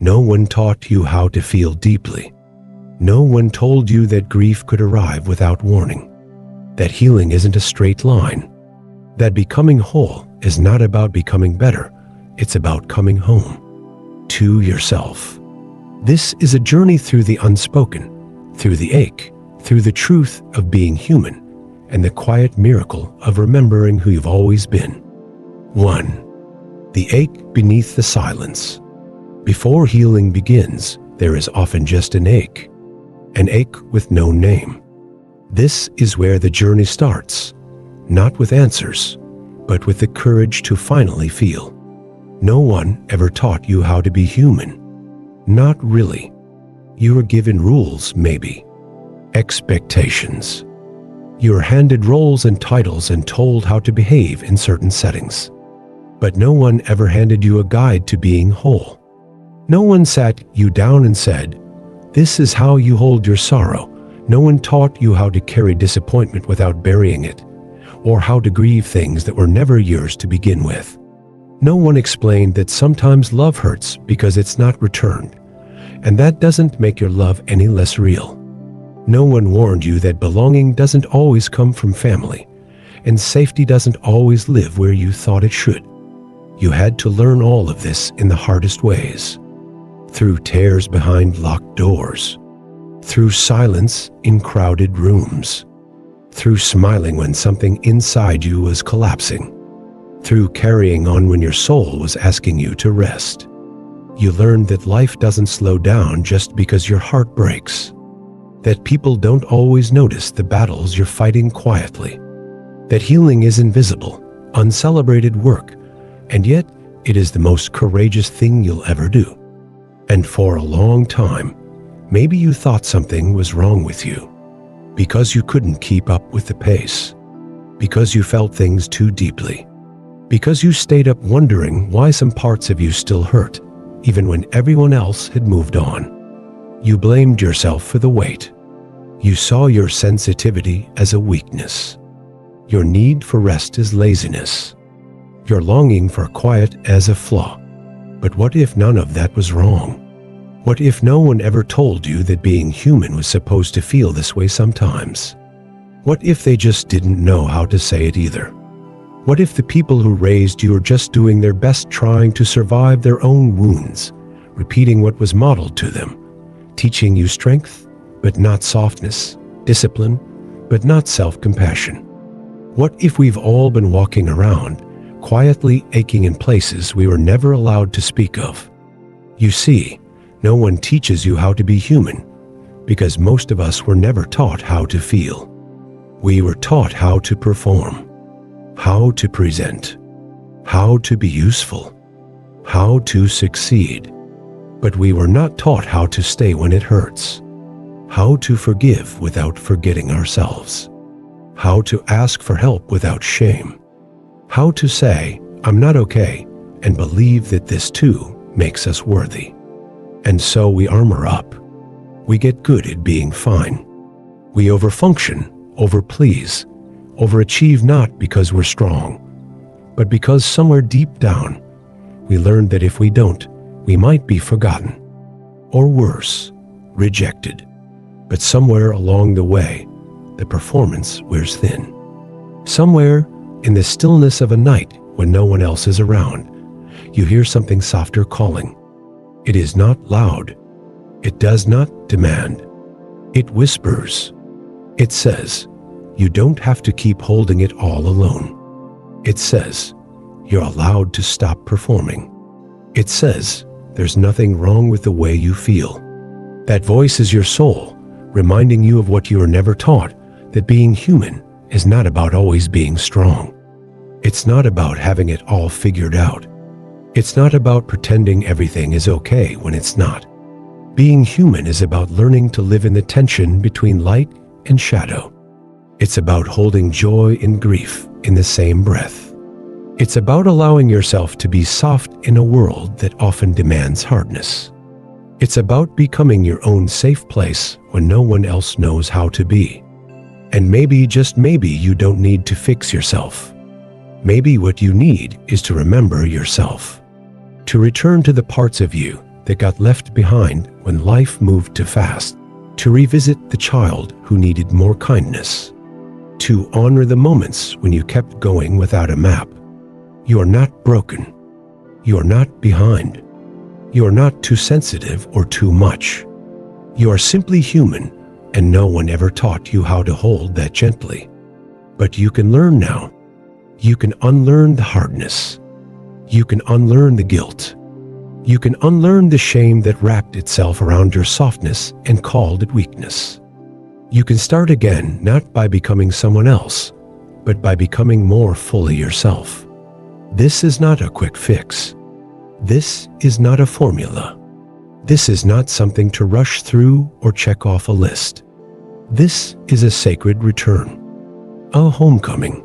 No one taught you how to feel deeply. No one told you that grief could arrive without warning, that healing isn't a straight line, that becoming whole is not about becoming better, it's about coming home to yourself. This is a journey through the unspoken, through the ache, through the truth of being human, and the quiet miracle of remembering who you've always been. 1. The ache beneath the silence. Before healing begins, there is often just an ache with no name. This is where the journey starts, not with answers, but with the courage to finally feel. No one ever taught you how to be human. Not really. You were given rules, maybe. Expectations. You were handed roles and titles and told how to behave in certain settings. But no one ever handed you a guide to being whole. No one sat you down and said, "This is how you hold your sorrow." No one taught you how to carry disappointment without burying it, or how to grieve things that were never yours to begin with. No one explained that sometimes love hurts because it's not returned, and that doesn't make your love any less real. No one warned you that belonging doesn't always come from family, and safety doesn't always live where you thought it should. You had to learn all of this in the hardest ways. Through tears behind locked doors, through silence in crowded rooms, through smiling when something inside you was collapsing, through carrying on when your soul was asking you to rest. You learned that life doesn't slow down just because your heart breaks, that people don't always notice the battles you're fighting quietly, that healing is invisible, uncelebrated work, and yet it is the most courageous thing you'll ever do. And for a long time, maybe you thought something was wrong with you, because you couldn't keep up with the pace, because you felt things too deeply, because you stayed up wondering why some parts of you still hurt, even when everyone else had moved on. You blamed yourself for the weight. You saw your sensitivity as a weakness, your need for rest as laziness, your longing for quiet as a flaw. But what if none of that was wrong? What if no one ever told you that being human was supposed to feel this way sometimes? What if they just didn't know how to say it either? What if the people who raised you are just doing their best trying to survive their own wounds, repeating what was modeled to them, teaching you strength, but not softness, discipline, but not self-compassion? What if we've all been walking around, quietly aching in places we were never allowed to speak of? You see, no one teaches you how to be human, because most of us were never taught how to feel. We were taught how to perform, how to present, how to be useful, how to succeed. But we were not taught how to stay when it hurts, how to forgive without forgetting ourselves, how to ask for help without shame, how to say, "I'm not okay," and believe that this too makes us worthy. And so we armor up. We get good at being fine. We overfunction, overplease, overachieve, not because we're strong, but because somewhere deep down, we learned that if we don't, we might be forgotten, or worse, rejected. But somewhere along the way, the performance wears thin. Somewhere in the stillness of a night when no one else is around, you hear something softer calling. It is not loud. It does not demand. It whispers. It says, you don't have to keep holding it all alone. It says, you're allowed to stop performing. It says, there's nothing wrong with the way you feel. That voice is your soul, reminding you of what you were never taught, that being human is not about always being strong. It's not about having it all figured out. It's not about pretending everything is okay when it's not. Being human is about learning to live in the tension between light and shadow. It's about holding joy and grief in the same breath. It's about allowing yourself to be soft in a world that often demands hardness. It's about becoming your own safe place when no one else knows how to be. And maybe, just maybe, you don't need to fix yourself. Maybe what you need is to remember yourself, to return to the parts of you that got left behind when life moved too fast, to revisit the child who needed more kindness, to honor the moments when you kept going without a map. You are not broken. You are not behind. You are not too sensitive or too much. You are simply human, and no one ever taught you how to hold that gently. But you can learn now. You can unlearn the hardness. You can unlearn the guilt. You can unlearn the shame that wrapped itself around your softness and called it weakness. You can start again, not by becoming someone else, but by becoming more fully yourself. This is not a quick fix. This is not a formula. This is not something to rush through or check off a list. This is a sacred return, a homecoming,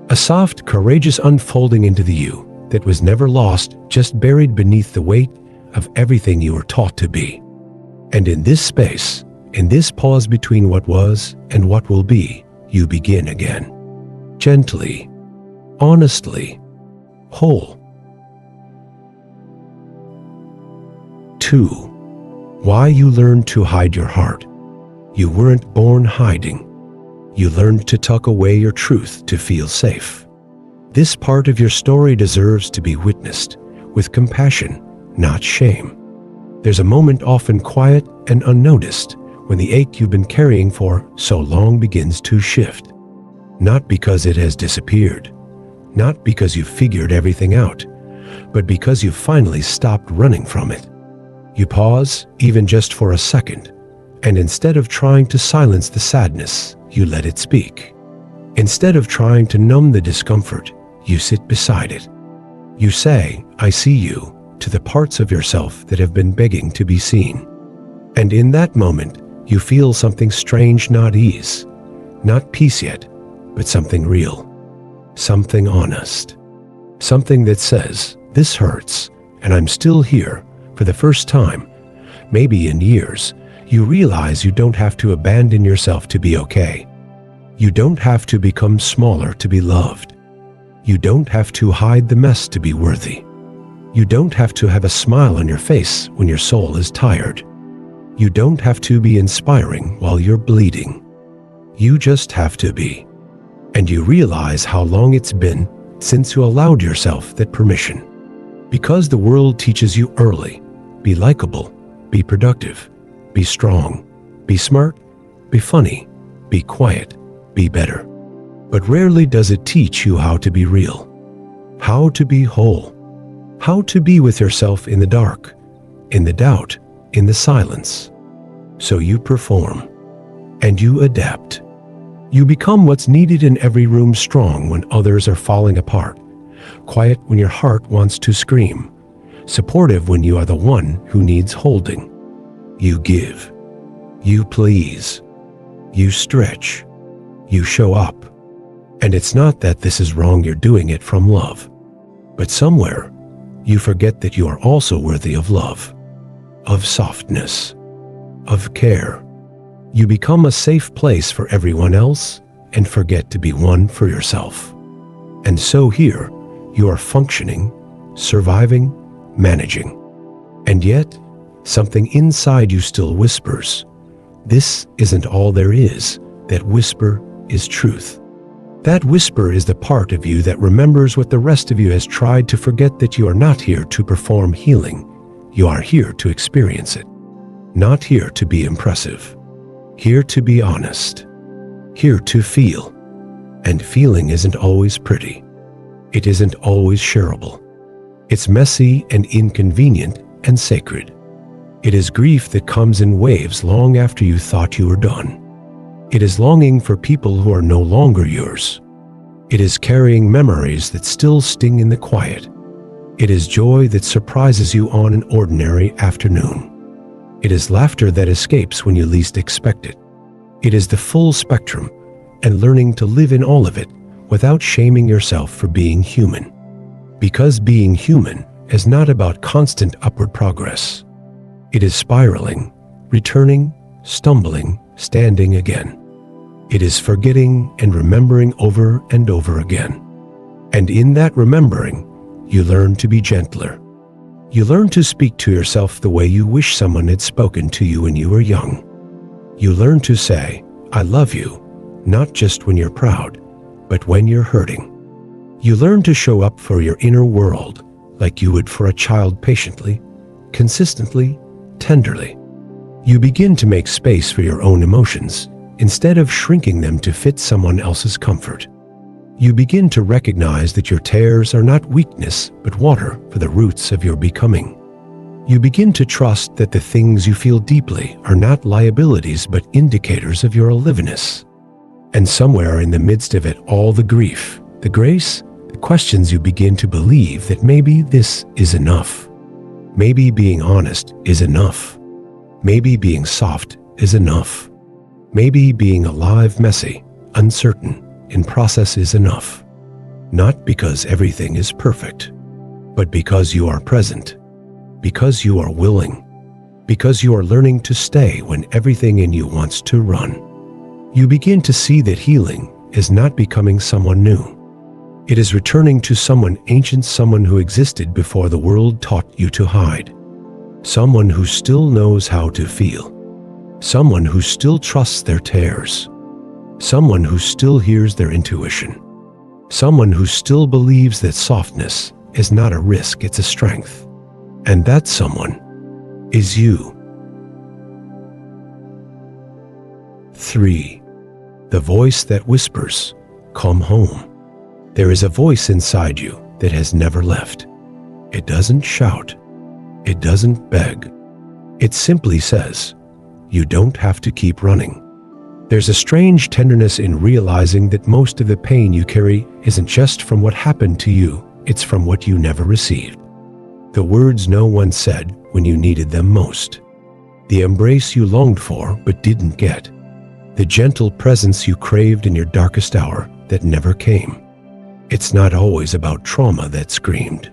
a soft, courageous unfolding into the you that was never lost, just buried beneath the weight of everything you were taught to be. And in this space, in this pause between what was and what will be, you begin again. Gently, honestly, whole. 2. Why you learned to hide your heart. You weren't born hiding. You learned to tuck away your truth to feel safe. This part of your story deserves to be witnessed with compassion, not shame. There's a moment, often quiet and unnoticed, when the ache you've been carrying for so long begins to shift. Not because it has disappeared, not because you've figured everything out, but because you've finally stopped running from it. You pause, even just for a second, and instead of trying to silence the sadness, you let it speak. Instead of trying to numb the discomfort, you sit beside it. You say, "I see you," to the parts of yourself that have been begging to be seen. And in that moment, you feel something strange, not ease, not peace yet, but something real, something honest, something that says, "This hurts, and I'm still here." For the first time, maybe in years, you realize you don't have to abandon yourself to be okay. You don't have to become smaller to be loved. You don't have to hide the mess to be worthy. You don't have to have a smile on your face when your soul is tired. You don't have to be inspiring while you're bleeding. You just have to be. And you realize how long it's been since you allowed yourself that permission. Because the world teaches you early, be likable, be productive, be strong, be smart, be funny, be quiet, be better. But rarely does it teach you how to be real, how to be whole, how to be with yourself in the dark, in the doubt, in the silence. So you perform, and you adapt. You become what's needed in every room, strong when others are falling apart, quiet when your heart wants to scream, supportive when you are the one who needs holding. You give, you please, you stretch, you show up. And it's not that this is wrong, you're doing it from love. But somewhere, you forget that you are also worthy of love, of softness, of care. You become a safe place for everyone else and forget to be one for yourself. And so here, you are functioning, surviving, managing. And yet, something inside you still whispers, "This isn't all there is." That whisper is truth. That whisper is the part of you that remembers what the rest of you has tried to forget, that you are not here to perform healing. You are here to experience it. Not here to be impressive. Here to be honest. Here to feel. And feeling isn't always pretty. It isn't always shareable. It's messy and inconvenient and sacred. It is grief that comes in waves long after you thought you were done. It is longing for people who are no longer yours. It is carrying memories that still sting in the quiet. It is joy that surprises you on an ordinary afternoon. It is laughter that escapes when you least expect it. It is the full spectrum, and learning to live in all of it without shaming yourself for being human. Because being human is not about constant upward progress. It is spiraling, returning, stumbling, standing again. It is forgetting and remembering over and over again. And in that remembering, you learn to be gentler. You learn to speak to yourself the way you wish someone had spoken to you when you were young. You learn to say, "I love you," not just when you're proud, but when you're hurting. You learn to show up for your inner world like you would for a child, patiently, consistently, tenderly. You begin to make space for your own emotions instead of shrinking them to fit someone else's comfort. You begin to recognize that your tears are not weakness, but water for the roots of your becoming. You begin to trust that the things you feel deeply are not liabilities, but indicators of your aliveness. And somewhere in the midst of it all, the grief, the grace, the questions, you begin to believe that maybe this is enough. Maybe being honest is enough. Maybe being soft is enough. Maybe being alive, messy, uncertain, in process is enough. Not because everything is perfect, but because you are present, because you are willing, because you are learning to stay when everything in you wants to run. You begin to see that healing is not becoming someone new. It is returning to someone ancient, someone who existed before the world taught you to hide. Someone who still knows how to feel. Someone who still trusts their tears. Someone who still hears their intuition. Someone who still believes that softness is not a risk, it's a strength. And that someone is you. 3. The voice that whispers, "Come home." There is a voice inside you that has never left. It doesn't shout. It doesn't beg. It simply says, "You don't have to keep running." There's a strange tenderness in realizing that most of the pain you carry isn't just from what happened to you, it's from what you never received. The words no one said when you needed them most. The embrace you longed for but didn't get. The gentle presence you craved in your darkest hour that never came. It's not always about trauma that screamed.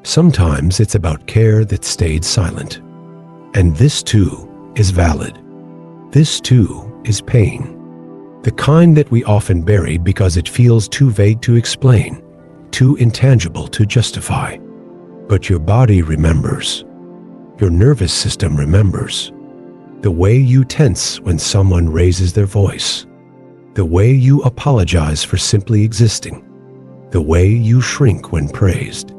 Sometimes it's about care that stayed silent. And this too is valid. This too is pain. The kind that we often bury because it feels too vague to explain, too intangible to justify. But your body remembers. Your nervous system remembers. The way you tense when someone raises their voice. The way you apologize for simply existing. The way you shrink when praised.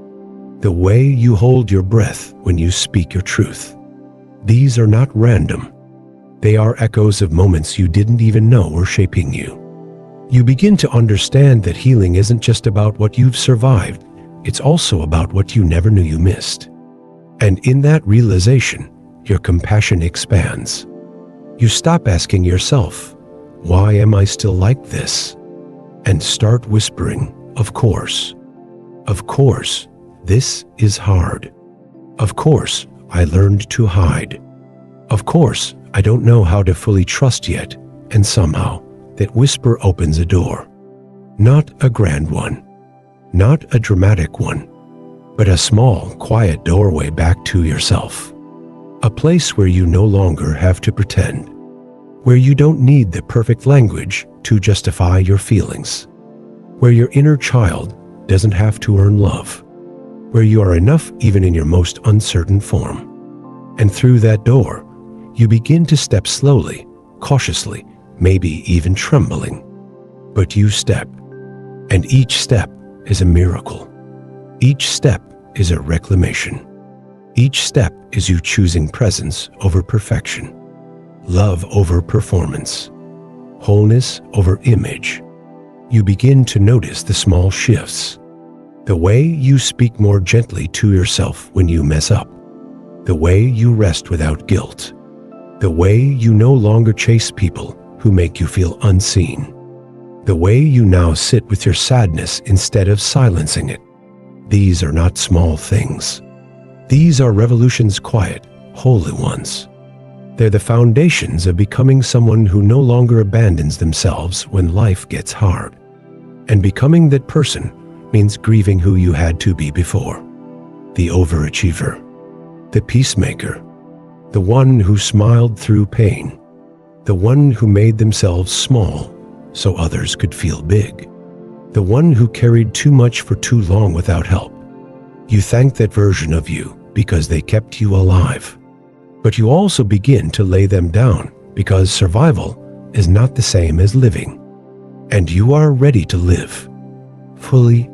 The way you hold your breath when you speak your truth. These are not random. They are echoes of moments you didn't even know were shaping you. You begin to understand that healing isn't just about what you've survived, it's also about what you never knew you missed. And in that realization, your compassion expands. You stop asking yourself, "Why am I still like this?" and start whispering, "Of course. Of course, this is hard. Of course, I learned to hide. Of course, I don't know how to fully trust yet," and somehow, that whisper opens a door. Not a grand one, not a dramatic one, but a small, quiet doorway back to yourself. A place where you no longer have to pretend, where you don't need the perfect language to justify your feelings, where your inner child doesn't have to earn love, where you are enough even in your most uncertain form. And through that door, you begin to step slowly, cautiously, maybe even trembling. But you step, and each step is a miracle. Each step is a reclamation. Each step is you choosing presence over perfection, love over performance, wholeness over image. You begin to notice the small shifts. The way you speak more gently to yourself when you mess up. The way you rest without guilt. The way you no longer chase people who make you feel unseen. The way you now sit with your sadness instead of silencing it. These are not small things. These are revolutions, quiet, holy ones. They're the foundations of becoming someone who no longer abandons themselves when life gets hard. And becoming that person means grieving who you had to be before. The overachiever, the peacemaker, the one who smiled through pain, the one who made themselves small so others could feel big, the one who carried too much for too long without help. You thank that version of you because they kept you alive. But you also begin to lay them down because survival is not the same as living. And you are ready to live fully,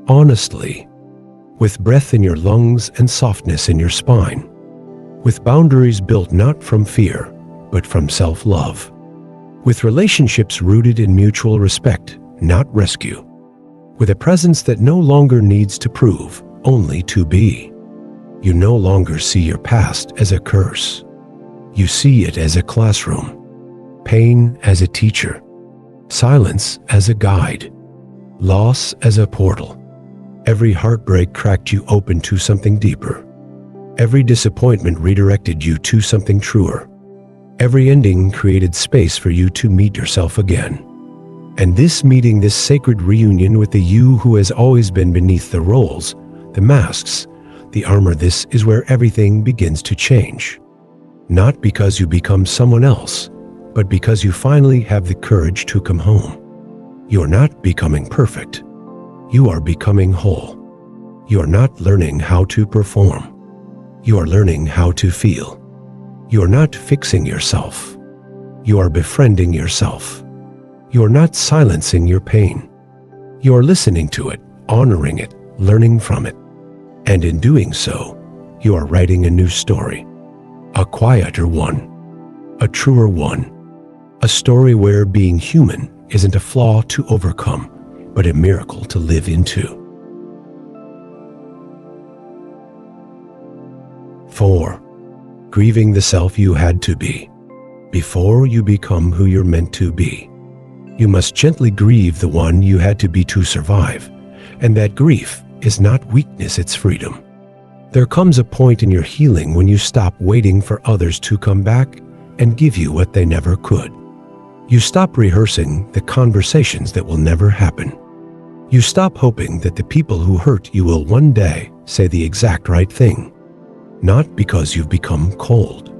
honestly, with breath in your lungs and softness in your spine, with boundaries built not from fear, but from self-love, with relationships rooted in mutual respect, not rescue, with a presence that no longer needs to prove, only to be. You no longer see your past as a curse. You see it as a classroom, pain as a teacher, silence as a guide, loss as a portal. Every heartbreak cracked you open to something deeper. Every disappointment redirected you to something truer. Every ending created space for you to meet yourself again. And this meeting, this sacred reunion with the you who has always been beneath the roles, the masks, the armor, this is where everything begins to change. Not because you become someone else, but because you finally have the courage to come home. You're not becoming perfect. You are becoming whole. You are not learning how to perform. You are learning how to feel. You are not fixing yourself. You are befriending yourself. You are not silencing your pain. You are listening to it, honoring it, learning from it. And in doing so, you are writing a new story. A quieter one. A truer one. A story where being human isn't a flaw to overcome, but a miracle to live into. 4. Grieving the self you had to be. Before you become who you're meant to be, you must gently grieve the one you had to be to survive, and that grief is not weakness, it's freedom. There comes a point in your healing when you stop waiting for others to come back and give you what they never could. You stop rehearsing the conversations that will never happen. You stop hoping that the people who hurt you will one day say the exact right thing. Not because you've become cold,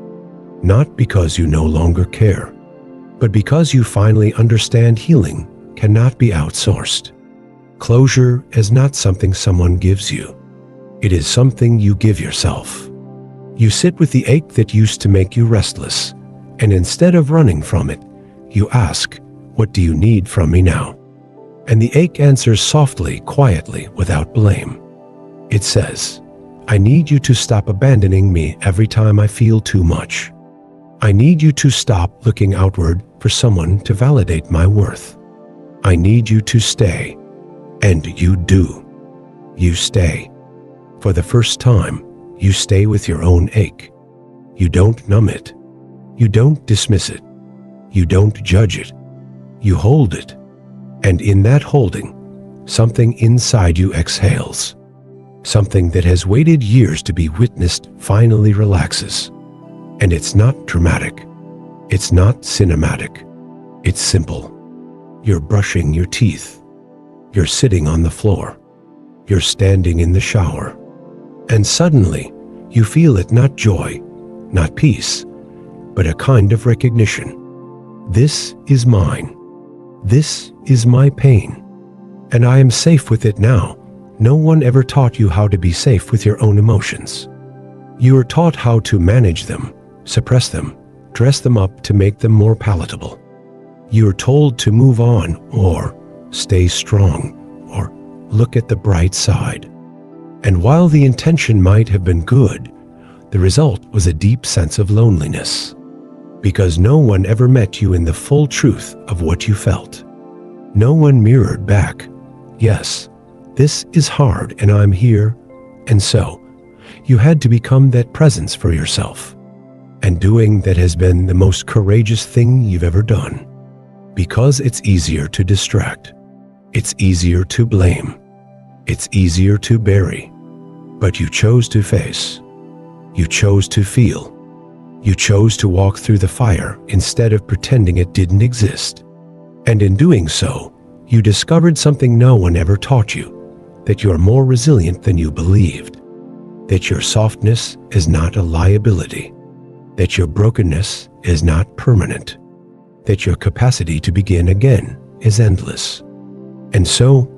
not because you no longer care, but because you finally understand healing cannot be outsourced. Closure is not something someone gives you. It is something you give yourself. You sit with the ache that used to make you restless, and instead of running from it, you ask, "What do you need from me now?" And the ache answers softly, quietly, without blame. It says, "I need you to stop abandoning me every time I feel too much. I need you to stop looking outward for someone to validate my worth. I need you to stay." And you do. You stay. For the first time, you stay with your own ache. You don't numb it. You don't dismiss it. You don't judge it. You hold it. And in that holding, something inside you exhales. Something that has waited years to be witnessed finally relaxes. And it's not dramatic. It's not cinematic. It's simple. You're brushing your teeth. You're sitting on the floor. You're standing in the shower. And suddenly, you feel it, not joy, not peace, but a kind of recognition. This is mine. This is my pain. And I am safe with it now. No one ever taught you how to be safe with your own emotions. You were taught how to manage them, suppress them, dress them up to make them more palatable. You were told to move on, or stay strong, or look at the bright side. And while the intention might have been good, the result was a deep sense of loneliness. Because no one ever met you in the full truth of what you felt. No one mirrored back, "Yes, this is hard and I'm here." And so, you had to become that presence for yourself. And doing that has been the most courageous thing you've ever done. Because it's easier to distract. It's easier to blame. It's easier to bury. But you chose to face. You chose to feel. You chose to walk through the fire instead of pretending it didn't exist. And in doing so, you discovered something no one ever taught you, that you're more resilient than you believed, that your softness is not a liability, that your brokenness is not permanent, that your capacity to begin again is endless. And so,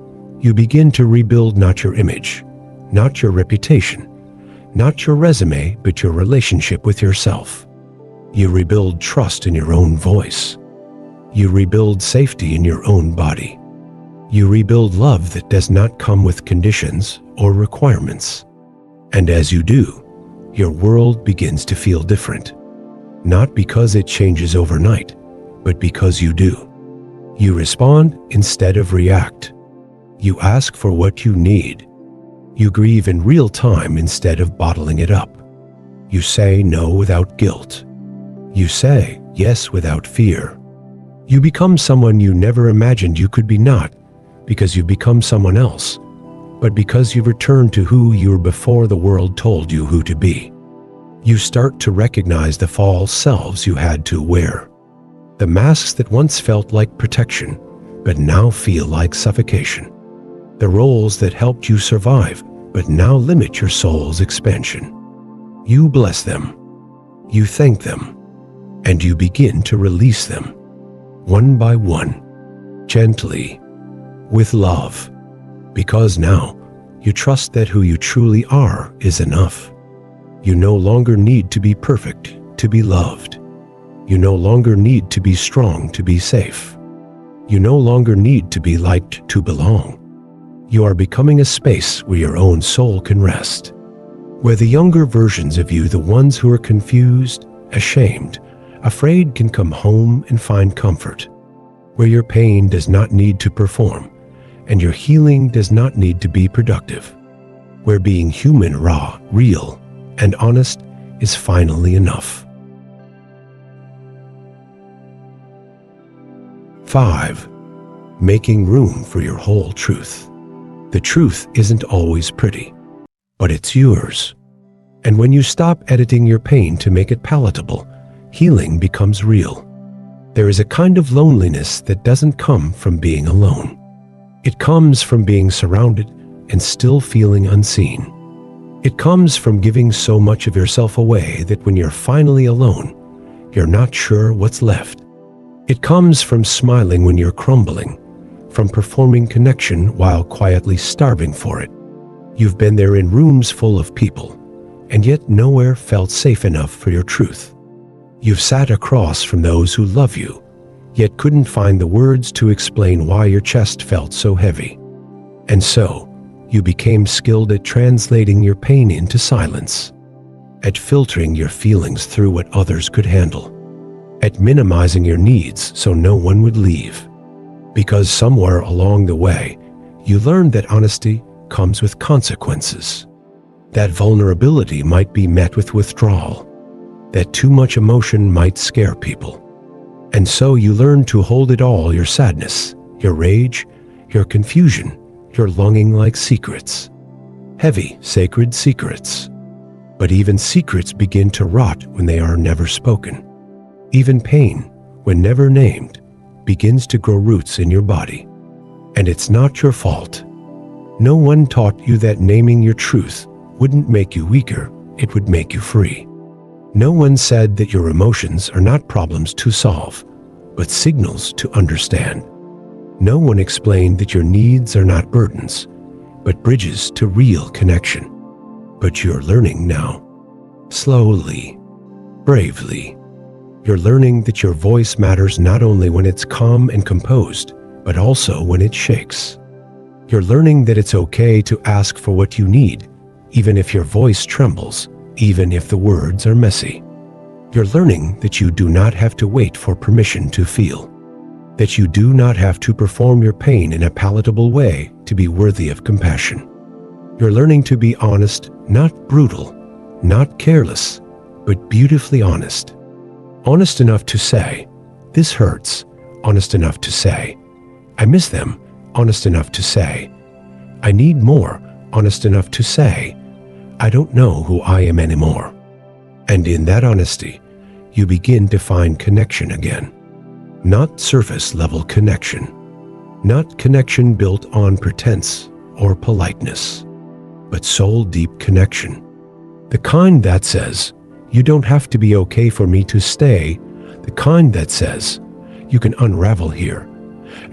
you begin to rebuild not your image, not your reputation, not your resume, but your relationship with yourself. You rebuild trust in your own voice. You rebuild safety in your own body. You rebuild love that does not come with conditions or requirements. And as you do, your world begins to feel different. Not because it changes overnight, but because you do. You respond instead of react. You ask for what you need. You grieve in real time instead of bottling it up. You say no without guilt. You say yes without fear. You become someone you never imagined you could be, not because you've become someone else, but because you've returned to who you were before the world told you who to be. You start to recognize the false selves you had to wear. The masks that once felt like protection, but now feel like suffocation. The roles that helped you survive, but now limit your soul's expansion. You bless them. You thank them. And you begin to release them, one by one, gently, with love. Because now, you trust that who you truly are is enough. You no longer need to be perfect to be loved. You no longer need to be strong to be safe. You no longer need to be liked to belong. You are becoming a space where your own soul can rest. Where the younger versions of you, the ones who are confused, ashamed, afraid, can come home and find comfort. Where your pain does not need to perform, and your healing does not need to be productive. Where being human, raw, real, and honest is finally enough. 5. Making room for your whole truth. The truth isn't always pretty, but it's yours. And when you stop editing your pain to make it palatable, healing becomes real. There is a kind of loneliness that doesn't come from being alone. It comes from being surrounded and still feeling unseen. It comes from giving so much of yourself away that when you're finally alone, you're not sure what's left. It comes from smiling when you're crumbling, from performing connection while quietly starving for it. You've been there in rooms full of people, and yet nowhere felt safe enough for your truth. You've sat across from those who love you, yet couldn't find the words to explain why your chest felt so heavy. And so, you became skilled at translating your pain into silence, at filtering your feelings through what others could handle, at minimizing your needs so no one would leave. Because somewhere along the way, you learned that honesty comes with consequences, that vulnerability might be met with withdrawal, that too much emotion might scare people. And so you learned to hold it all, your sadness, your rage, your confusion, your longing, like secrets. Heavy, sacred secrets. But even secrets begin to rot when they are never spoken. Even pain, when never named, begins to grow roots in your body. And it's not your fault. No one taught you that naming your truth wouldn't make you weaker, it would make you free. No one said that your emotions are not problems to solve, but signals to understand. No one explained that your needs are not burdens, but bridges to real connection. But you're learning now. Slowly, bravely. You're learning that your voice matters not only when it's calm and composed, but also when it shakes. You're learning that it's okay to ask for what you need, even if your voice trembles, even if the words are messy. You're learning that you do not have to wait for permission to feel, that you do not have to perform your pain in a palatable way to be worthy of compassion. You're learning to be honest, not brutal, not careless, but beautifully honest. Honest enough to say, this hurts. Honest enough to say, I miss them. Honest enough to say, I need more. Honest enough to say, I don't know who I am anymore. And in that honesty, you begin to find connection again. Not surface-level connection. Not connection built on pretense or politeness, but soul-deep connection. The kind that says, you don't have to be okay for me to stay. The kind that says, you can unravel here,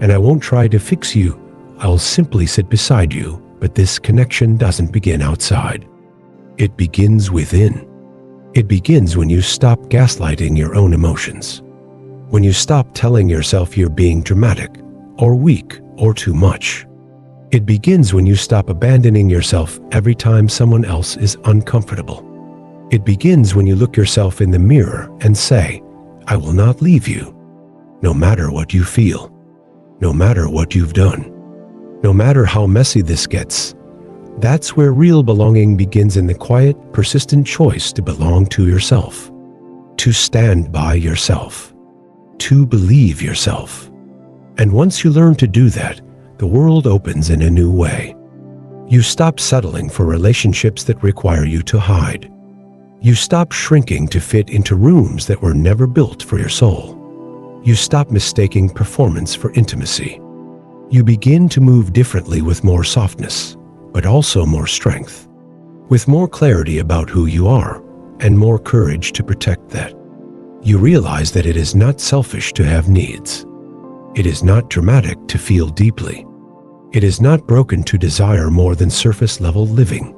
and I won't try to fix you. I'll simply sit beside you, but this connection doesn't begin outside. It begins within. It begins when you stop gaslighting your own emotions. When you stop telling yourself you're being dramatic, or weak, or too much. It begins when you stop abandoning yourself every time someone else is uncomfortable. It begins when you look yourself in the mirror and say, I will not leave you, no matter what you feel, no matter what you've done, no matter how messy this gets. That's where real belonging begins, in the quiet, persistent choice to belong to yourself, to stand by yourself, to believe yourself. And once you learn to do that, the world opens in a new way. You stop settling for relationships that require you to hide. You stop shrinking to fit into rooms that were never built for your soul. You stop mistaking performance for intimacy. You begin to move differently, with more softness, but also more strength, with more clarity about who you are and more courage to protect that. You realize that it is not selfish to have needs. It is not dramatic to feel deeply. It is not broken to desire more than surface-level living.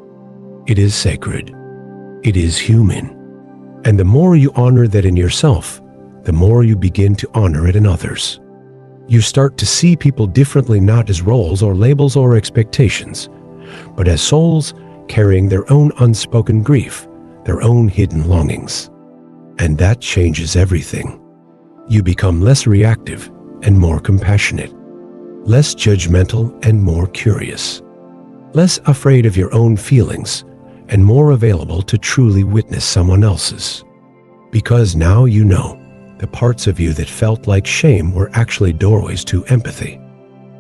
It is sacred. It is human. And the more you honor that in yourself, the more you begin to honor it in others. You start to see people differently, not as roles or labels or expectations, but as souls carrying their own unspoken grief, their own hidden longings. And that changes everything. You become less reactive and more compassionate, less judgmental and more curious, less afraid of your own feelings and more available to truly witness someone else's. Because now you know the parts of you that felt like shame were actually doorways to empathy.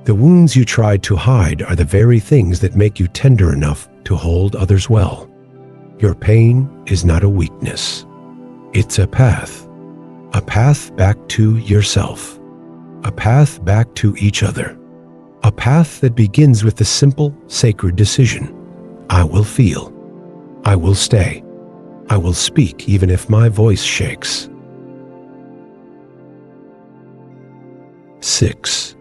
The wounds you tried to hide are the very things that make you tender enough to hold others well. Your pain is not a weakness. It's a path back to yourself, a path back to each other, a path that begins with the simple, sacred decision. I will feel. I will stay. I will speak even if my voice shakes. 6.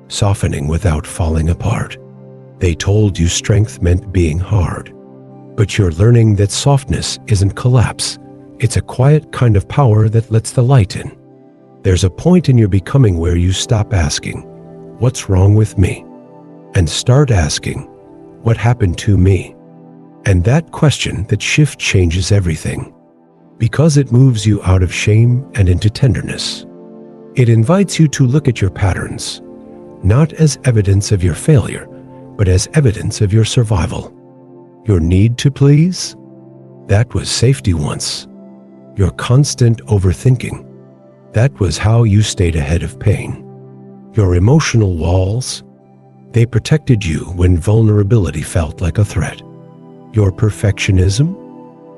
Softening without falling apart. They told you strength meant being hard, but you're learning that softness isn't collapse. It's a quiet kind of power that lets the light in. There's a point in your becoming where you stop asking, what's wrong with me? And start asking, what happened to me? And that question, that shift, changes everything, because it moves you out of shame and into tenderness. It invites you to look at your patterns, not as evidence of your failure, but as evidence of your survival. Your need to please? That was safety once. Your constant overthinking? That was how you stayed ahead of pain. Your emotional walls? They protected you when vulnerability felt like a threat. Your perfectionism?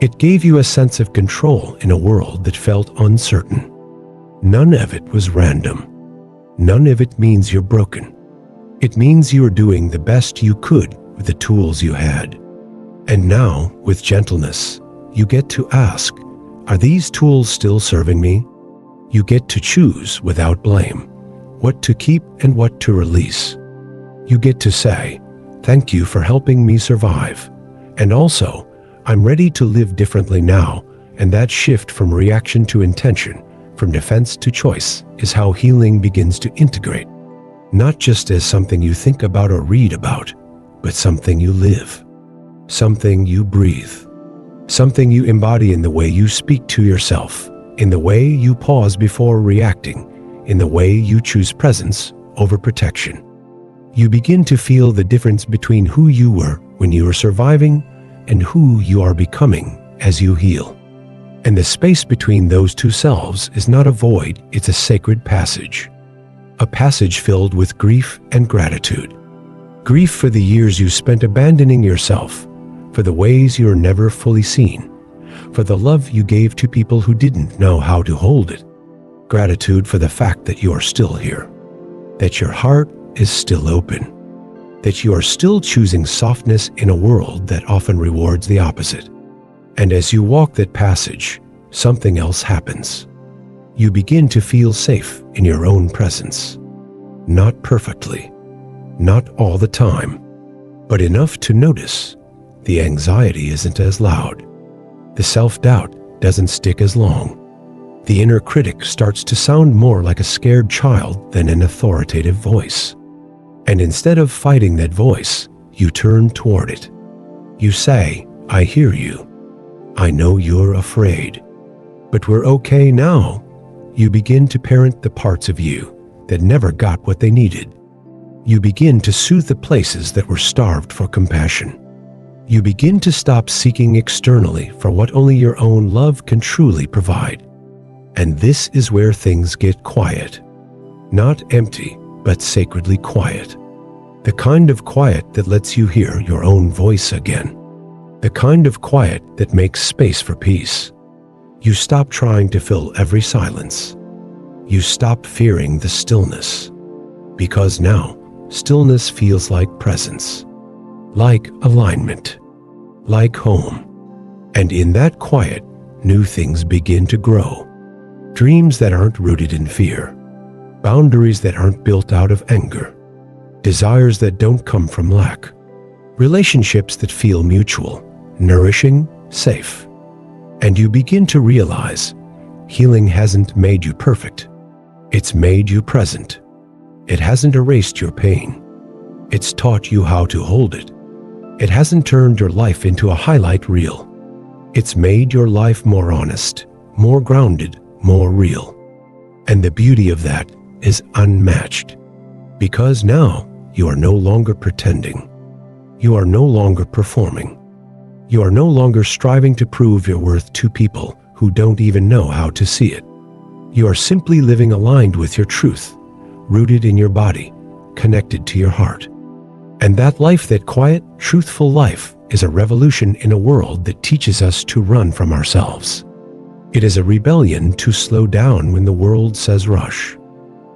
It gave you a sense of control in a world that felt uncertain. None of it was random. None of it means you're broken. It means you were doing the best you could with the tools you had. And now, with gentleness, you get to ask, are these tools still serving me? You get to choose without blame what to keep and what to release. You get to say, thank you for helping me survive. And also, I'm ready to live differently now. And that shift from reaction to intention, from defense to choice, is how healing begins to integrate. Not just as something you think about or read about, but something you live, something you breathe, something you embody in the way you speak to yourself, in the way you pause before reacting, in the way you choose presence over protection. You begin to feel the difference between who you were when you were surviving and who you are becoming as you heal. And the space between those two selves is not a void, it's a sacred passage. A passage filled with grief and gratitude. Grief for the years you spent abandoning yourself, for the ways you were never fully seen, for the love you gave to people who didn't know how to hold it. Gratitude for the fact that you are still here, that your heart is still open, that you are still choosing softness in a world that often rewards the opposite. And as you walk that passage, something else happens. You begin to feel safe in your own presence. Not perfectly, not all the time, but enough to notice the anxiety isn't as loud. The self-doubt doesn't stick as long. The inner critic starts to sound more like a scared child than an authoritative voice. And instead of fighting that voice, you turn toward it. You say, "I hear you. I know you're afraid. But we're okay now." You begin to parent the parts of you that never got what they needed. You begin to soothe the places that were starved for compassion. You begin to stop seeking externally for what only your own love can truly provide. And this is where things get quiet. Not empty, but sacredly quiet. The kind of quiet that lets you hear your own voice again. The kind of quiet that makes space for peace. You stop trying to fill every silence. You stop fearing the stillness. Because now, stillness feels like presence. Like alignment. Like home. And in that quiet, new things begin to grow. Dreams that aren't rooted in fear. Boundaries that aren't built out of anger. Desires that don't come from lack. Relationships that feel mutual, nourishing, safe. And you begin to realize healing hasn't made you perfect. It's made you present. It hasn't erased your pain. It's taught you how to hold it. It hasn't turned your life into a highlight reel. It's made your life more honest, more grounded, more real. And the beauty of that is unmatched. Because now you are no longer pretending. You are no longer performing. You are no longer striving to prove your worth to people who don't even know how to see it. You are simply living aligned with your truth, rooted in your body, connected to your heart. And that life, that quiet, truthful life, is a revolution in a world that teaches us to run from ourselves. It is a rebellion to slow down when the world says rush,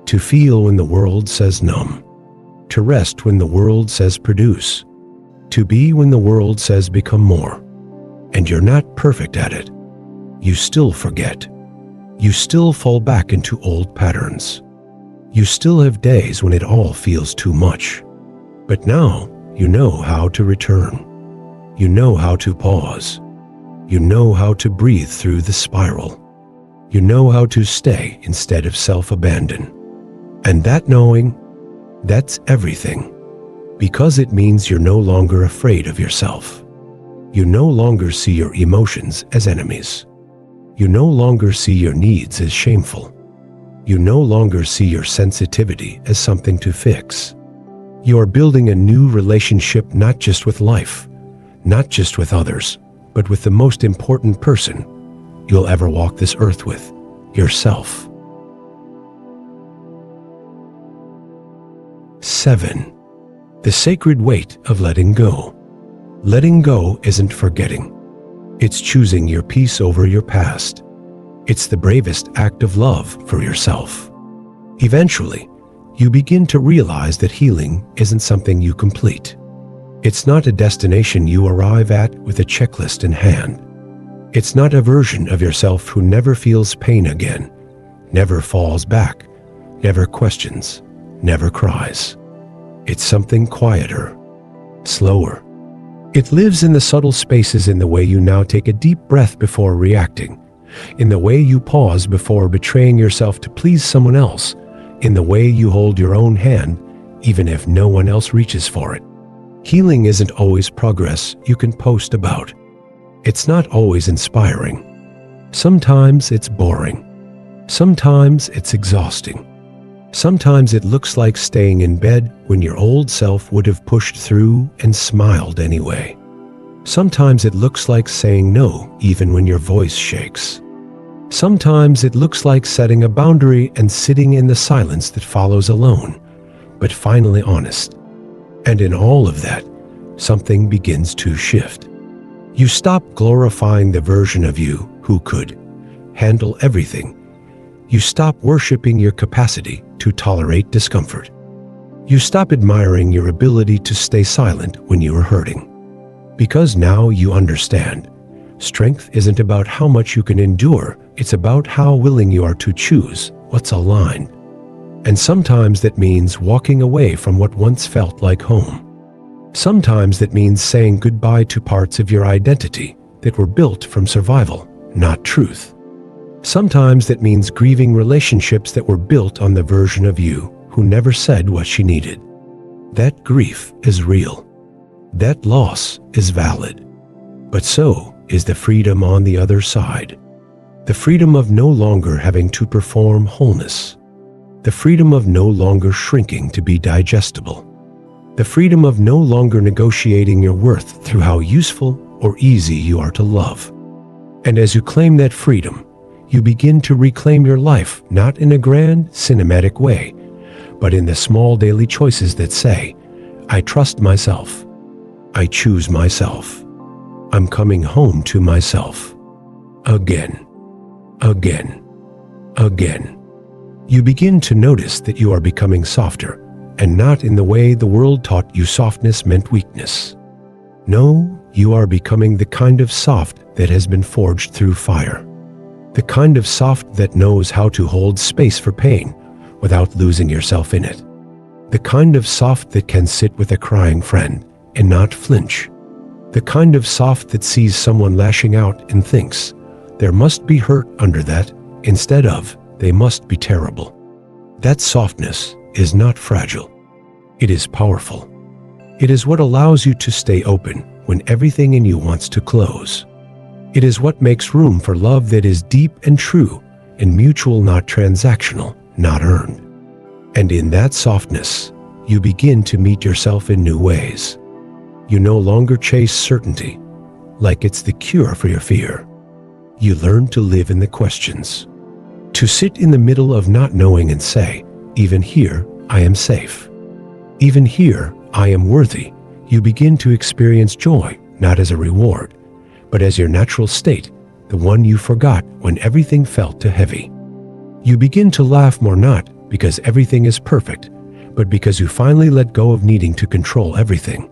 to feel when the world says numb, to rest when the world says produce, to be when the world says become more. And you're not perfect at it. You still forget. You still fall back into old patterns. You still have days when it all feels too much. But now you know how to return. You know how to pause. You know how to breathe through the spiral. You know how to stay instead of self-abandon. And that knowing, that's everything. Because it means you're no longer afraid of yourself. You no longer see your emotions as enemies. You no longer see your needs as shameful. You no longer see your sensitivity as something to fix. You are building a new relationship not just with life, not just with others, but with the most important person you'll ever walk this earth with, yourself. 7. The sacred weight of letting go. Letting go isn't forgetting. It's choosing your peace over your past. It's the bravest act of love for yourself. Eventually, you begin to realize that healing isn't something you complete. It's not a destination you arrive at with a checklist in hand. It's not a version of yourself who never feels pain again, never falls back, never questions, never cries. It's something quieter, slower. It lives in the subtle spaces, in the way you now take a deep breath before reacting, in the way you pause before betraying yourself to please someone else, in the way you hold your own hand even if no one else reaches for it. Healing isn't always progress you can post about. It's not always inspiring. Sometimes it's boring. Sometimes it's exhausting. Sometimes it looks like staying in bed when your old self would have pushed through and smiled anyway. Sometimes it looks like saying no even when your voice shakes. Sometimes it looks like setting a boundary and sitting in the silence that follows alone, but finally honest. And in all of that, something begins to shift. You stop glorifying the version of you who could handle everything. You stop worshiping your capacity to tolerate discomfort. You stop admiring your ability to stay silent when you are hurting. Because now you understand, strength isn't about how much you can endure, it's about how willing you are to choose what's aligned. And sometimes that means walking away from what once felt like home. Sometimes that means saying goodbye to parts of your identity that were built from survival, not truth. Sometimes that means grieving relationships that were built on the version of you who never said what she needed. That grief is real. That loss is valid. But so is the freedom on the other side. The freedom of no longer having to perform wholeness. The freedom of no longer shrinking to be digestible. The freedom of no longer negotiating your worth through how useful or easy you are to love. And as you claim that freedom, you begin to reclaim your life not in a grand, cinematic way, but in the small daily choices that say, I trust myself. I choose myself. I'm coming home to myself. Again. Again. Again. You begin to notice that you are becoming softer, and not in the way the world taught you softness meant weakness. No, you are becoming the kind of soft that has been forged through fire. The kind of soft that knows how to hold space for pain without losing yourself in it. The kind of soft that can sit with a crying friend and not flinch. The kind of soft that sees someone lashing out and thinks, there must be hurt under that, instead of, they must be terrible. That softness is not fragile. It is powerful. It is what allows you to stay open when everything in you wants to close. It is what makes room for love that is deep and true and mutual, not transactional, not earned. And in that softness, you begin to meet yourself in new ways. You no longer chase certainty, like it's the cure for your fear. You learn to live in the questions. To sit in the middle of not knowing and say, even here, I am safe. Even here, I am worthy. You begin to experience joy, not as a reward, but as your natural state, the one you forgot when everything felt too heavy. You begin to laugh more not because everything is perfect, but because you finally let go of needing to control everything.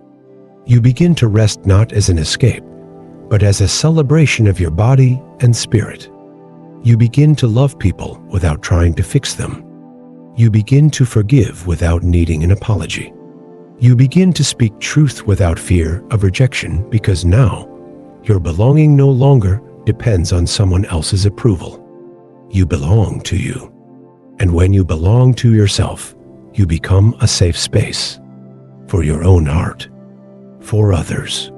You begin to rest not as an escape, but as a celebration of your body and spirit. You begin to love people without trying to fix them. You begin to forgive without needing an apology. You begin to speak truth without fear of rejection because now, your belonging no longer depends on someone else's approval. You belong to you. And when you belong to yourself, you become a safe space for your own heart, for others,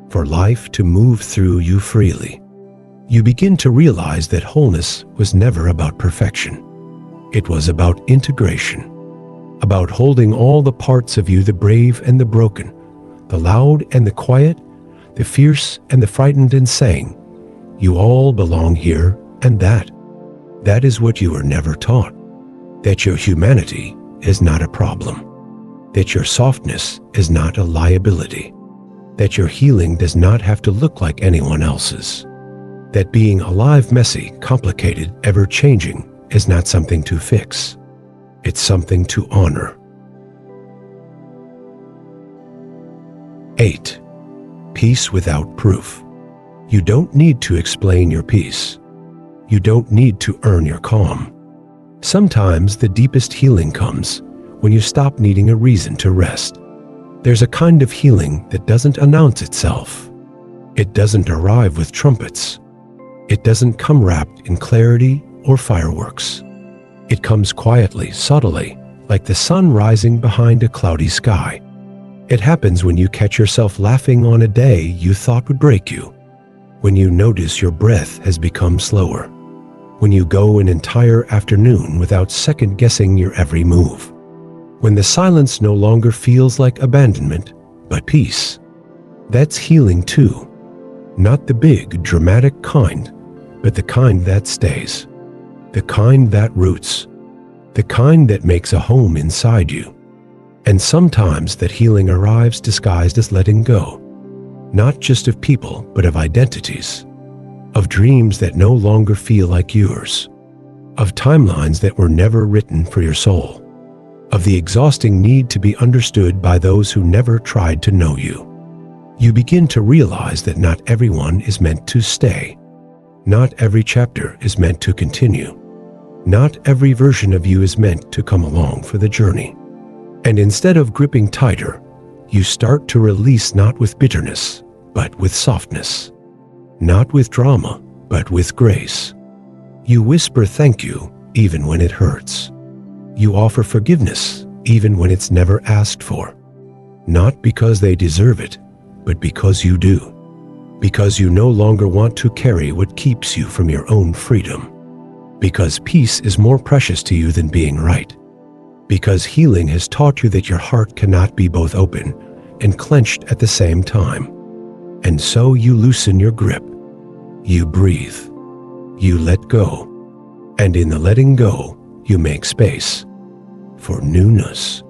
for life to move through you freely. You begin to realize that wholeness was never about perfection. It was about integration, about holding all the parts of you, the brave and the broken, the loud and the quiet, the fierce and the frightened, and saying, you all belong here, and that is what you were never taught. That your humanity is not a problem. That your softness is not a liability. That your healing does not have to look like anyone else's. That being alive, messy, complicated, ever-changing is not something to fix. It's something to honor. 8. Peace without proof. You don't need to explain your peace. You don't need to earn your calm. Sometimes the deepest healing comes when you stop needing a reason to rest. There's a kind of healing that doesn't announce itself. It doesn't arrive with trumpets. It doesn't come wrapped in clarity or fireworks. It comes quietly, subtly, like the sun rising behind a cloudy sky. It happens when you catch yourself laughing on a day you thought would break you, when you notice your breath has become slower, when you go an entire afternoon without second-guessing your every move, when the silence no longer feels like abandonment, but peace. That's healing too. Not the big, dramatic kind, but the kind that stays. The kind that roots. The kind that makes a home inside you. And sometimes that healing arrives disguised as letting go. Not just of people, but of identities. Of dreams that no longer feel like yours. Of timelines that were never written for your soul. Of the exhausting need to be understood by those who never tried to know you. You begin to realize that not everyone is meant to stay. Not every chapter is meant to continue. Not every version of you is meant to come along for the journey. And instead of gripping tighter, You start to release not with bitterness, but with softness. Not with drama, but with grace. You whisper thank you even when it hurts. You offer forgiveness even when it's never asked for. Not because they deserve it, but because you do. Because you no longer want to carry what keeps you from your own freedom. Because peace is more precious to you than being right. Because healing has taught you that your heart cannot be both open and clenched at the same time. And so you loosen your grip. You breathe. You let go. And in the letting go, you make space for newness,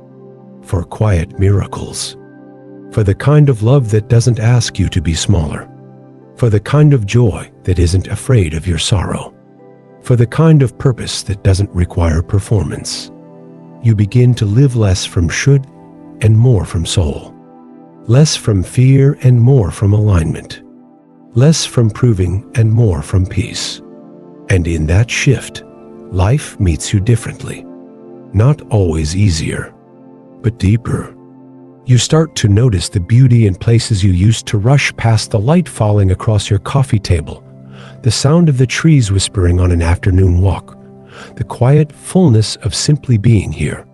for quiet miracles, for the kind of love that doesn't ask you to be smaller, for the kind of joy that isn't afraid of your sorrow, for the kind of purpose that doesn't require performance. You begin to live less from should and more from soul, less from fear and more from alignment, less from proving and more from peace. And in that shift, life meets you differently, not always easier, but deeper. You start to notice the beauty in places you used to rush past, the light falling across your coffee table, the sound of the trees whispering on an afternoon walk, the quiet fullness of simply being here.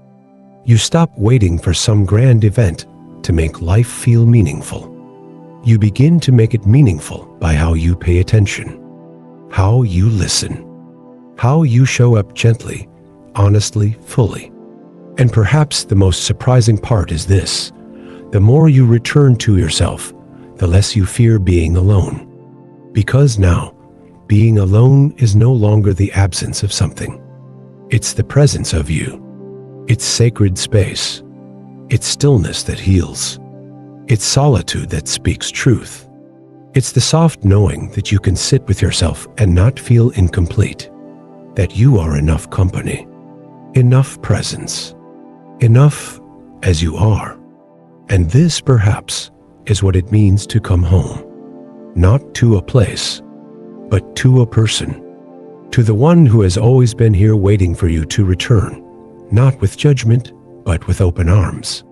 You stop waiting for some grand event to make life feel meaningful. You begin to make it meaningful by how you pay attention, how you listen, how you show up gently, honestly, fully. And perhaps the most surprising part is this: the more you return to yourself, the less you fear being alone. Because now, being alone is no longer the absence of something. It's the presence of you. It's sacred space. It's stillness that heals. It's solitude that speaks truth. It's the soft knowing that you can sit with yourself and not feel incomplete, that you are enough company, enough presence, enough as you are. And this, perhaps, is what it means to come home. Not to a place, but to a person. To the one who has always been here waiting for you to return, not with judgment, but with open arms.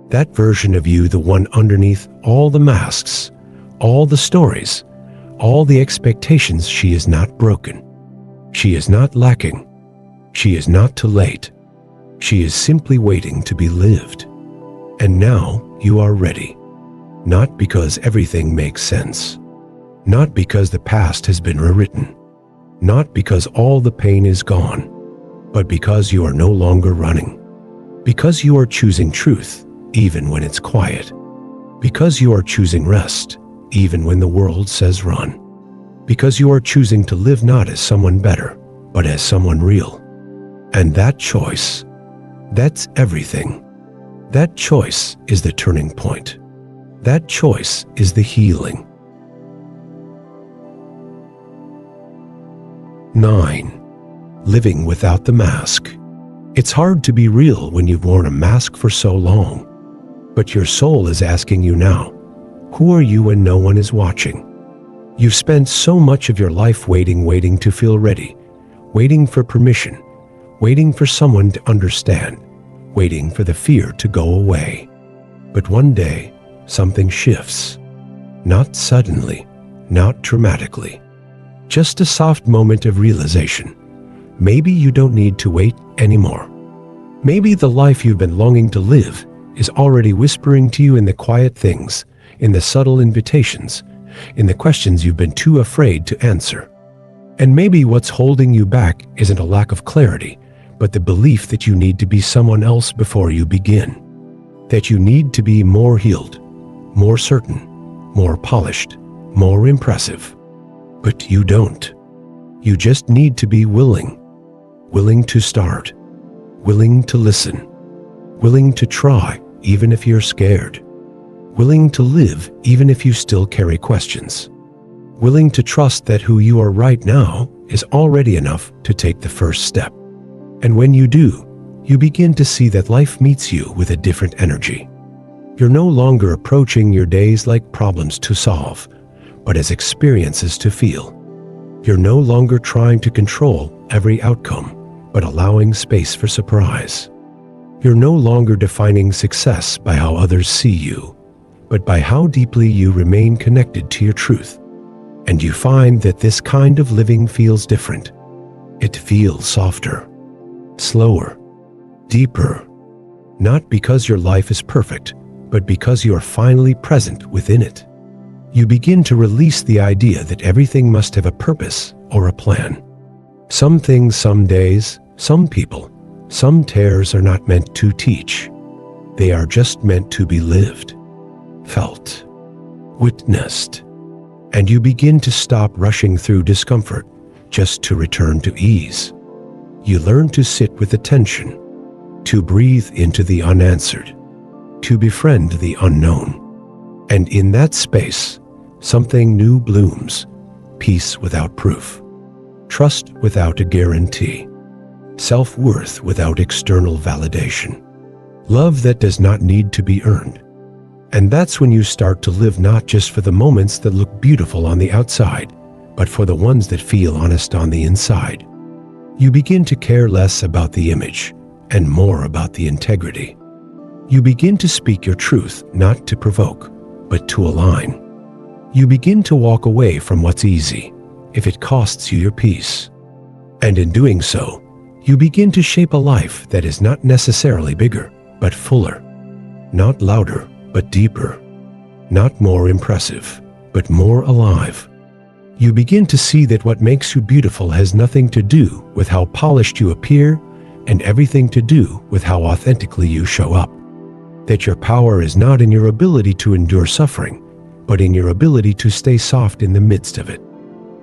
That version of you, the one underneath all the masks, all the stories, all the expectations. She is not broken. She is not lacking. She is not too late. She is simply waiting to be lived. And now you are ready. Not because everything makes sense. Not because the past has been rewritten. Not because all the pain is gone. But because you are no longer running. Because you are choosing truth, even when it's quiet. Because you are choosing rest, even when the world says run. Because you are choosing to live not as someone better, but as someone real. And that choice, that's everything. That choice is the turning point. That choice is the healing. 9. Living without the mask. It's hard to be real when you've worn a mask for so long. But your soul is asking you now, who are you when no one is watching? You've spent so much of your life waiting to feel ready, waiting for permission, waiting for someone to understand, waiting for the fear to go away. But one day, something shifts. Not suddenly, not dramatically. Just a soft moment of realization. Maybe you don't need to wait anymore. Maybe the life you've been longing to live is already whispering to you in the quiet things, in the subtle invitations, in the questions you've been too afraid to answer. And maybe what's holding you back isn't a lack of clarity, but the belief that you need to be someone else before you begin. That you need to be more healed, more certain, more polished, more impressive. But you don't. You just need to be willing. Willing to start. Willing to listen. Willing to try, even if you're scared. Willing to live, even if you still carry questions. Willing to trust that who you are right now is already enough to take the first step. And when you do, you begin to see that life meets you with a different energy. You're no longer approaching your days like problems to solve, but as experiences to feel. You're no longer trying to control every outcome, but allowing space for surprise. You're no longer defining success by how others see you, but by how deeply you remain connected to your truth. And you find that this kind of living feels different. It feels softer, slower, deeper, not because your life is perfect, but because you are finally present within it. You begin to release the idea that everything must have a purpose or a plan. Some things, some days, some people, some tears are not meant to teach. They are just meant to be lived, felt, witnessed. And you begin to stop rushing through discomfort just to return to ease. You learn to sit with attention, to breathe into the unanswered, to befriend the unknown. And in that space, something new blooms: peace without proof, trust without a guarantee, self-worth without external validation, love that does not need to be earned. And that's when you start to live not just for the moments that look beautiful on the outside, but for the ones that feel honest on the inside. You begin to care less about the image and more about the integrity. You begin to speak your truth not to provoke, but to align. You begin to walk away from what's easy if it costs you your peace. And in doing so, you begin to shape a life that is not necessarily bigger, but fuller, not louder, but deeper, not more impressive, but more alive. You begin to see that what makes you beautiful has nothing to do with how polished you appear and everything to do with how authentically you show up. That your power is not in your ability to endure suffering, but in your ability to stay soft in the midst of it.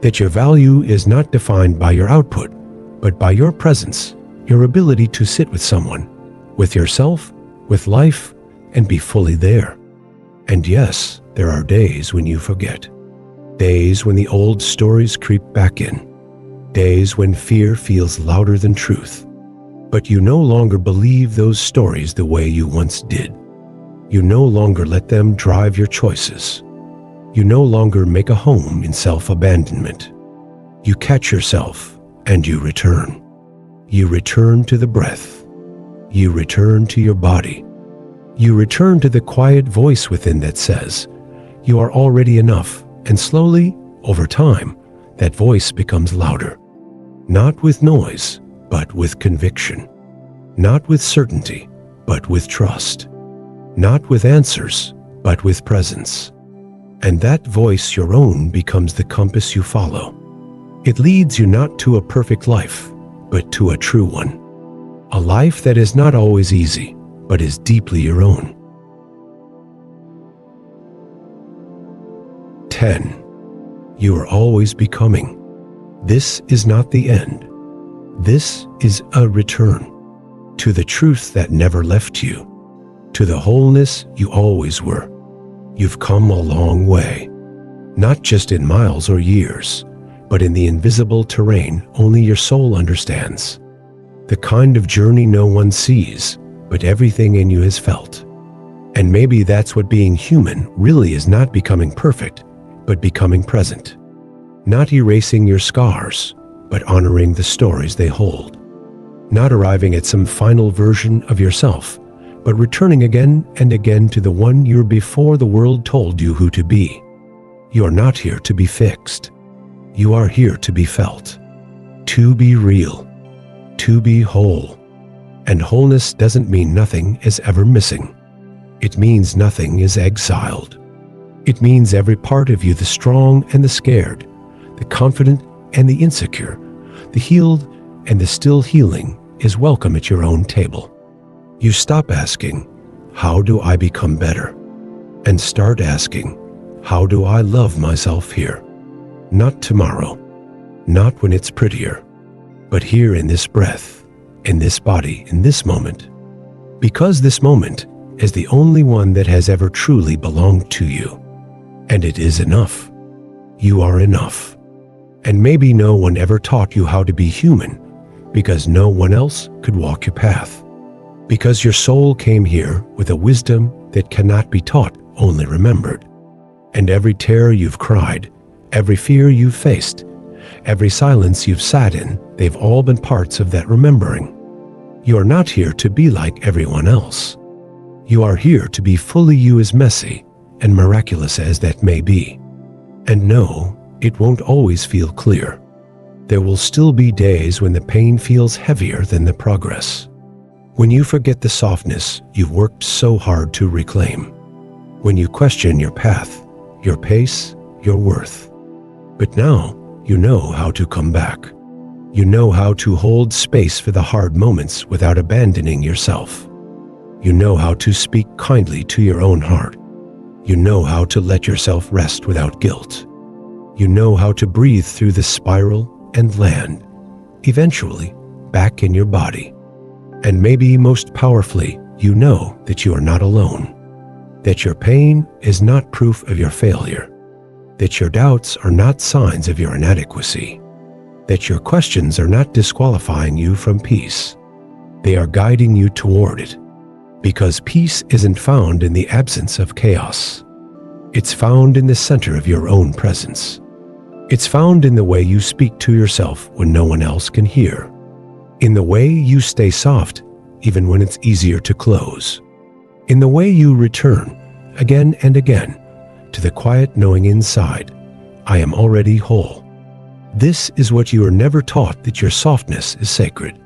That your value is not defined by your output, but by your presence, your ability to sit with someone, with yourself, with life, and be fully there. And yes, there are days when you forget. Days when the old stories creep back in. Days when fear feels louder than truth. But you no longer believe those stories the way you once did. You no longer let them drive your choices. You no longer make a home in self-abandonment. You catch yourself and you return. You return to the breath. You return to your body. You return to the quiet voice within that says, you are already enough. And slowly, over time, that voice becomes louder. Not with noise, but with conviction. Not with certainty, but with trust. Not with answers, but with presence. And that voice, your own, becomes the compass you follow. It leads you not to a perfect life, but to a true one. A life that is not always easy, but is deeply your own. 10. You are always becoming. This is not the end. This is a return to the truth that never left you, to the wholeness you always were. You've come a long way, not just in miles or years, but in the invisible terrain only your soul understands. The kind of journey no one sees, but everything in you has felt. And maybe that's what being human really is: not becoming perfect, but becoming present. Not erasing your scars, but honoring the stories they hold. Not arriving at some final version of yourself, but returning again and again to the one you were before the world told you who to be. You are not here to be fixed. You are here to be felt, to be real, to be whole. And wholeness doesn't mean nothing is ever missing. It means nothing is exiled. It means every part of you, the strong and the scared, the confident and the insecure, the healed and the still healing, is welcome at your own table. You stop asking, how do I become better? And start asking, how do I love myself here? Not tomorrow, not when it's prettier, but here in this breath, in this body, in this moment. Because this moment is the only one that has ever truly belonged to you. And it is enough. You are enough. And maybe no one ever taught you how to be human, because no one else could walk your path. Because your soul came here with a wisdom that cannot be taught, only remembered. And every tear you've cried, every fear you've faced, every silence you've sat in, they've all been parts of that remembering. You are not here to be like everyone else. You are here to be fully you, as messy and miraculous as that may be. And no, it won't always feel clear. There will still be days when the pain feels heavier than the progress. When you forget the softness you've worked so hard to reclaim. When you question your path, your pace, your worth. But now you know how to come back. You know how to hold space for the hard moments without abandoning yourself. You know how to speak kindly to your own heart. You know how to let yourself rest without guilt. You know how to breathe through the spiral and land, eventually back in your body. And maybe most powerfully, you know that you are not alone. That your pain is not proof of your failure. That your doubts are not signs of your inadequacy. That your questions are not disqualifying you from peace. They are guiding you toward it. Because peace isn't found in the absence of chaos. It's found in the center of your own presence. It's found in the way you speak to yourself when no one else can hear. In the way you stay soft even when it's easier to close. In the way you return again and again to the quiet knowing inside, I am already whole. This is what you are never taught, that your softness is sacred,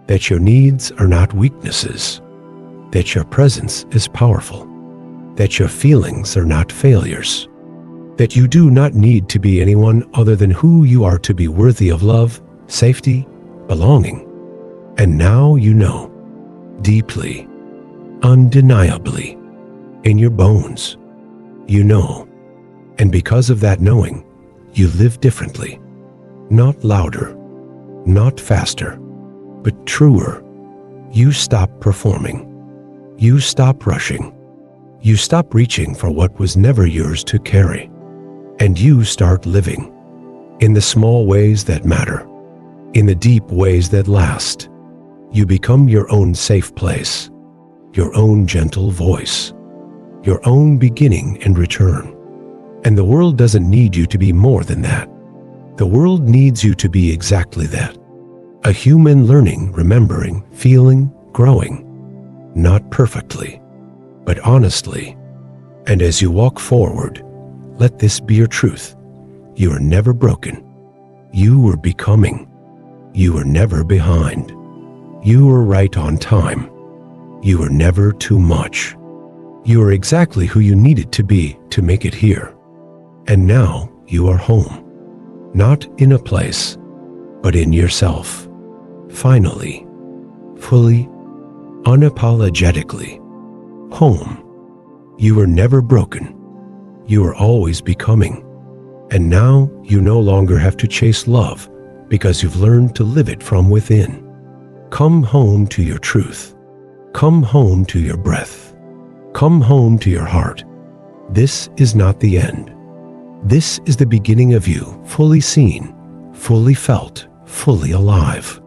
that your needs are not weaknesses, that your presence is powerful, that your feelings are not failures, that you do not need to be anyone other than who you are to be worthy of love, safety, belonging. And now you know, deeply, undeniably, in your bones, you know. And because of that knowing, you live differently. Not louder, not faster, but truer. You stop performing. You stop rushing. You stop reaching for what was never yours to carry. And you start living. In the small ways that matter. In the deep ways that last. You become your own safe place. Your own gentle voice. Your own beginning and return. And the world doesn't need you to be more than that. The world needs you to be exactly that. A human learning, remembering, feeling, growing. Not perfectly, but honestly. And as you walk forward, let this be your truth. You are never broken. You were becoming. You were never behind. You were right on time. You were never too much. You are exactly who you needed to be to make it here. And now you are home. Not in a place, but in yourself. Finally, fully, unapologetically, home. You were never broken. You were always becoming. And now you no longer have to chase love because you've learned to live it from within. Come home to your truth. Come home to your breath. Come home to your heart. This is not the end. This is the beginning of you, fully seen, fully felt, fully alive.